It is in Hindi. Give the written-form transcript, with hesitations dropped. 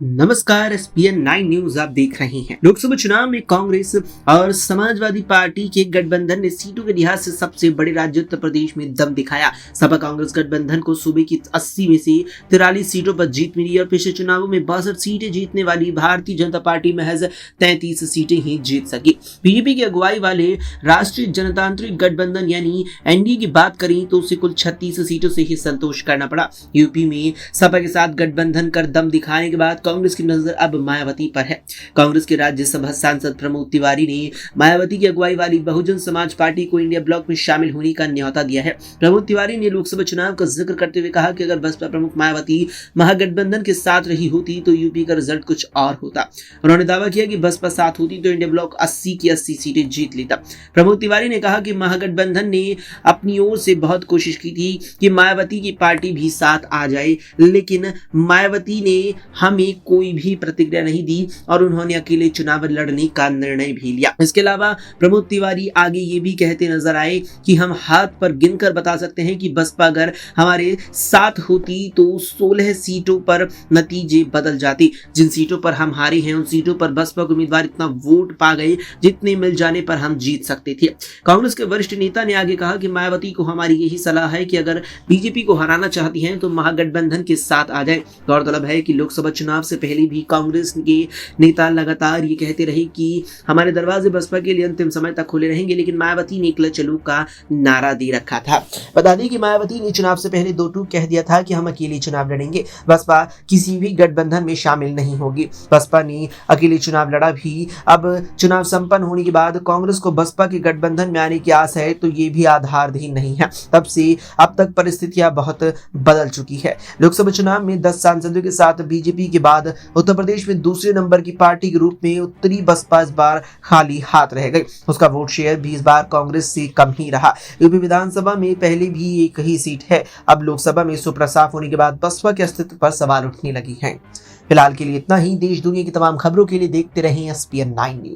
नमस्कार, SPN 9 न्यूज आप देख रहे हैं। लोकसभा चुनाव में कांग्रेस और समाजवादी पार्टी के गठबंधन ने सीटों के लिहाज से सबसे बड़े राज्य उत्तर प्रदेश में दम दिखाया। सपा कांग्रेस गठबंधन को सूबे की 80 में से 43 सीटों पर जीत मिली और पिछले चुनावों में 62 सीटें जीतने वाली भारतीय जनता पार्टी महज 33 सीटें ही जीत सकी। बीजेपी की अगुवाई वाले राष्ट्रीय जनतांत्रिक गठबंधन यानी NDA की बात करें तो उसे कुल 36 सीटों से ही संतोष करना पड़ा। यूपी में सपा के साथ गठबंधन कर दम दिखाने के बाद कांग्रेस की नजर अब मायावती पर है। कांग्रेस के राज्यसभा सांसद प्रमोद तिवारी ने मायावती की अगुवाई वाली बहुजन समाज पार्टी को इंडिया ब्लॉक में शामिल होने का न्योता दिया है। प्रमोद तिवारी ने लोकसभा चुनाव का जिक्र करते हुए कहा कि अगर बसपा प्रमुख मायावती महागठबंधन के साथ रही होती तो यूपी का रिजल्ट कुछ और होता। उन्होंने दावा किया कि बसपा साथ होती तो इंडिया ब्लॉक 80 की 80 सीटें जीत लेता। प्रमोद तिवारी ने कहा कि महागठबंधन ने अपनी ओर से बहुत कोशिश की थी कि मायावती की पार्टी भी साथ आ जाए, लेकिन मायावती ने हमें कोई भी प्रतिक्रिया नहीं दी और उन्होंने अकेले चुनाव लड़ने का निर्णय भी लिया। इसके अलावा प्रमोद तिवारी आगे ये भी कहते नजर आए कि हम हाथ पर गिनकर बता सकते हैं कि बसपा अगर हमारे साथ होती तो 16 सीटों पर नतीजे बदल जाते। जिन सीटों पर हम हारे हैं उन सीटों पर बसपा के उम्मीदवार इतना वोट पा गए जितने मिल जाने पर हम जीत सकते थे। कांग्रेस के वरिष्ठ नेता ने आगे कहा कि मायावती को हमारी यही सलाह है कि अगर बीजेपी को हराना चाहती हैं तो महागठबंधन के साथ आ जाए। गौरतलब है कि लोकसभा चुनाव से पहले भी कांग्रेस के नेता लगातार ये कहते रहे कि हमारे दरवाजे बसपा के लिए अंतिम समय तक खुले रहेंगे, लेकिन मायावती ने एकला चलो का नारा दे रखा था। बता दें कि मायावती ने चुनाव से पहले 2 टूक कह दिया था कि हम अकेले चुनाव लड़ेंगे, बसपा किसी भी गठबंधन में शामिल नहीं होगी। बसपा ने अकेले चुनाव लड़ा भी। अब चुनाव संपन्न होने के बाद कांग्रेस को बसपा के गठबंधन में आने की आस है तो ये भी आधारहीन नहीं है। तब से अब तक परिस्थितियां बहुत बदल चुकी है। लोकसभा चुनाव में 10 सांसदों के साथ बीजेपी के बाद उत्तर प्रदेश में दूसरे नंबर की पार्टी के रूप में उत्तरी बसपा इस बार खाली हाथ रह गई। उसका वोट शेयर भी इस बार कांग्रेस से कम ही रहा। यूपी विधानसभा में पहले भी एक ही सीट है। अब लोकसभा में सुपड़ा साफ होने के बाद बसपा के अस्तित्व पर सवाल उठने लगे हैं। फिलहाल के लिए इतना ही। देश दुनिया की तमाम खबरों के लिए देखते रहें SPN 9 न्यूज।